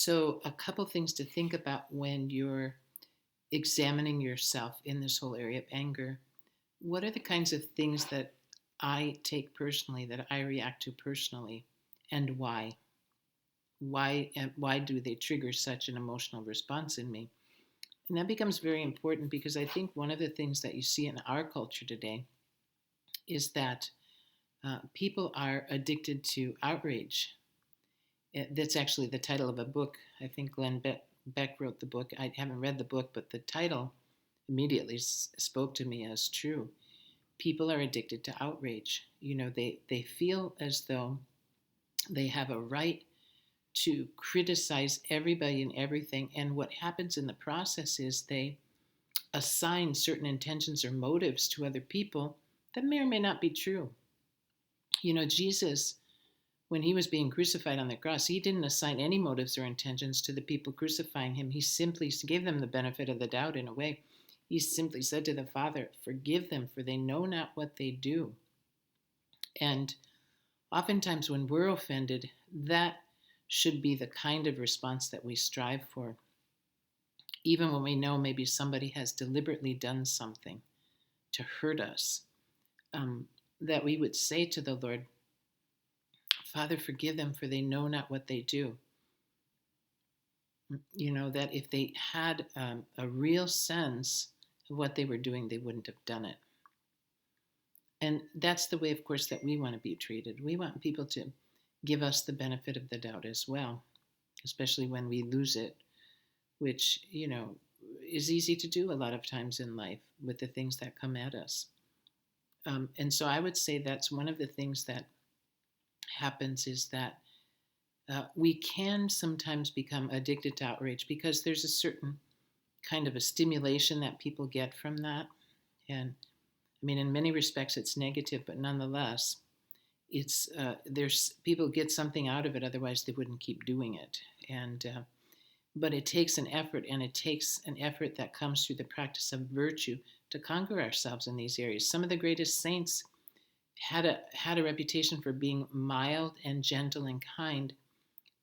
So, a couple things to think about when you're examining yourself in this whole area of anger. What are the kinds of things that I take personally, that I react to personally, and why? Why do they trigger such an emotional response in me? And that becomes very important because I think one of the things that you see in our culture today is that people are addicted to outrage. That's actually the title of a book. I think Beck wrote the book. I haven't read the book, but the title immediately spoke to me as true. People are addicted to outrage. They feel as though they have a right to criticize everybody and everything. And what happens in the process is they assign certain intentions or motives to other people that may or may not be true. Jesus, when he was being crucified on the cross, he didn't assign any motives or intentions to the people crucifying him. He simply gave them the benefit of the doubt in a way. He simply said to the Father, "Forgive them, for they know not what they do." And oftentimes, when we're offended, that should be the kind of response that we strive for, even when we know maybe somebody has deliberately done something to hurt us, that we would say to the Lord, "Father, forgive them, for they know not what they do." That if they had a real sense of what they were doing, they wouldn't have done it. And that's the way, of course, that we want to be treated. We want people to give us the benefit of the doubt as well, especially when we lose it, which, is easy to do a lot of times in life with the things that come at us. And so I would say that's one of the things that happens is that we can sometimes become addicted to outrage because there's a certain kind of a stimulation that people get from that. And I mean, in many respects, it's negative, but nonetheless, there's people get something out of it. Otherwise, they wouldn't keep doing it. But it takes an effort, and it takes an effort that comes through the practice of virtue to conquer ourselves in these areas. Some of the greatest saints had a reputation for being mild and gentle and kind,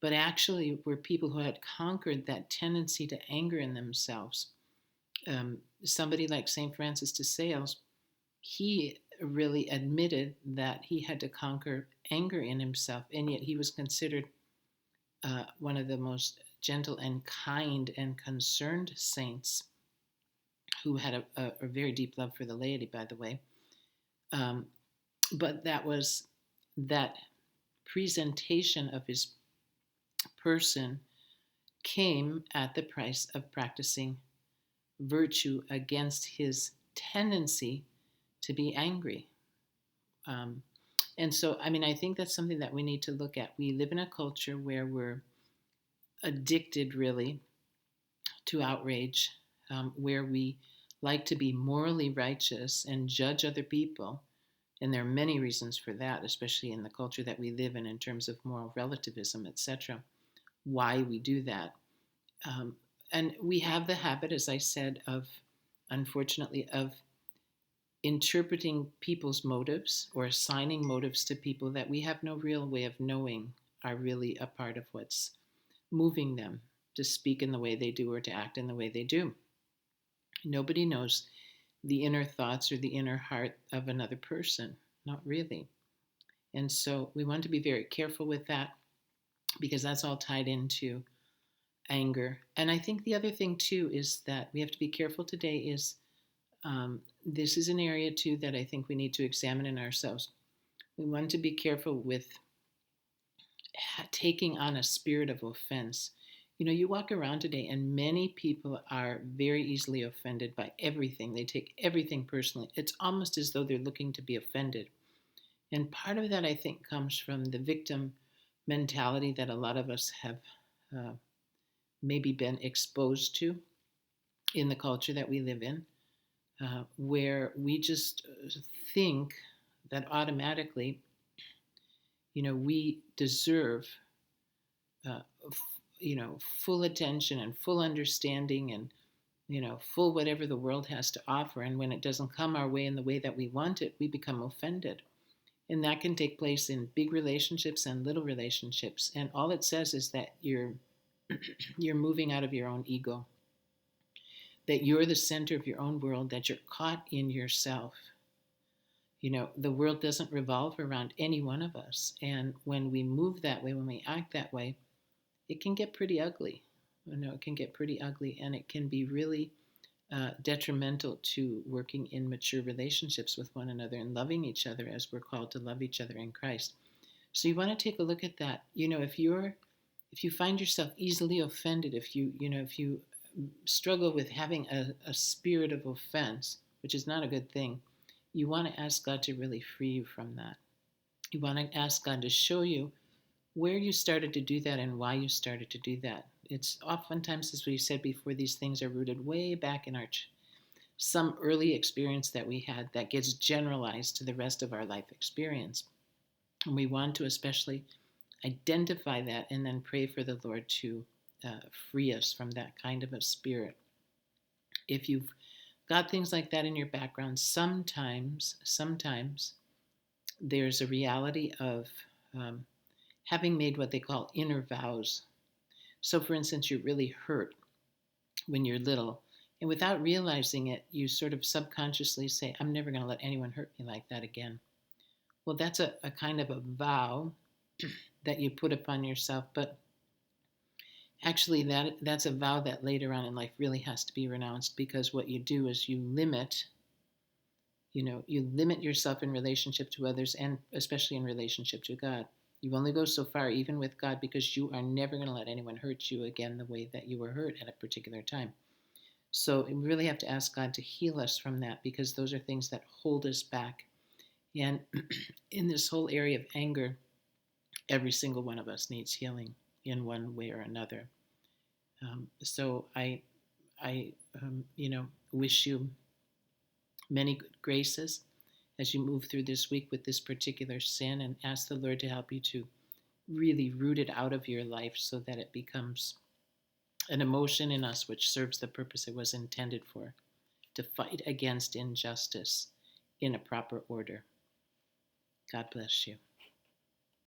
but actually were people who had conquered that tendency to anger in themselves. Somebody like St. Francis de Sales, he really admitted that he had to conquer anger in himself, and yet he was considered one of the most gentle and kind and concerned saints who had a very deep love for the laity, by the way. But that presentation of his person came at the price of practicing virtue against his tendency to be angry. And so, I mean, I think that's something that we need to look at. We live in a culture where we're addicted, really, to outrage, where we like to be morally righteous and judge other people. And there are many reasons for that, especially in the culture that we live in terms of moral relativism, etc., why we do that. And we have the habit, as I said, unfortunately, of interpreting people's motives or assigning motives to people that we have no real way of knowing are really a part of what's moving them to speak in the way they do or to act in the way they do. Nobody knows the inner thoughts or the inner heart of another person, not really. And so we want to be very careful with that because that's all tied into anger. And I think the other thing too is that we have to be careful today is this is an area too that I think we need to examine in ourselves. We want to be careful with taking on a spirit of offense. You walk around today and many people are very easily offended by everything. They take everything personally. It's almost as though they're looking to be offended. And part of that, I think, comes from the victim mentality that a lot of us have maybe been exposed to in the culture that we live in, where we just think that automatically, we deserve full attention and full understanding and, full whatever the world has to offer. And when it doesn't come our way in the way that we want it, we become offended. And that can take place in big relationships and little relationships. And all it says is that you're You're moving out of your own ego, that you're the center of your own world, that you're caught in yourself. The world doesn't revolve around any one of us. And when we move that way, when we act that way, it can get pretty ugly. It can get pretty ugly, and it can be really detrimental to working in mature relationships with one another and loving each other as we're called to love each other in Christ. So you want to take a look at that. If you find yourself easily offended, if you struggle with having a spirit of offense, which is not a good thing, you want to ask God to really free you from that. You want to ask God to show you where you started to do that and why you started to do that. It's oftentimes, as we said before, these things are rooted way back in some early experience that we had that gets generalized to the rest of our life experience. And we want to especially identify that and then pray for the Lord to free us from that kind of a spirit. If you've got things like that in your background, sometimes there's a reality of having made what they call inner vows. So, for instance, you're really hurt when you're little, and without realizing it, you sort of subconsciously say, I'm never going to let anyone hurt me like that again. Well, that's a kind of a vow that you put upon yourself, but actually that's a vow that later on in life really has to be renounced, because what you do is you limit yourself in relationship to others, and especially in relationship to God. You only go so far, even with God, because you are never going to let anyone hurt you again the way that you were hurt at a particular time. So we really have to ask God to heal us from that, because those are things that hold us back. And in this whole area of anger, every single one of us needs healing in one way or another. So I wish you many good graces as you move through this week with this particular sin, and ask the Lord to help you to really root it out of your life so that it becomes an emotion in us which serves the purpose it was intended for, to fight against injustice in a proper order. God bless you.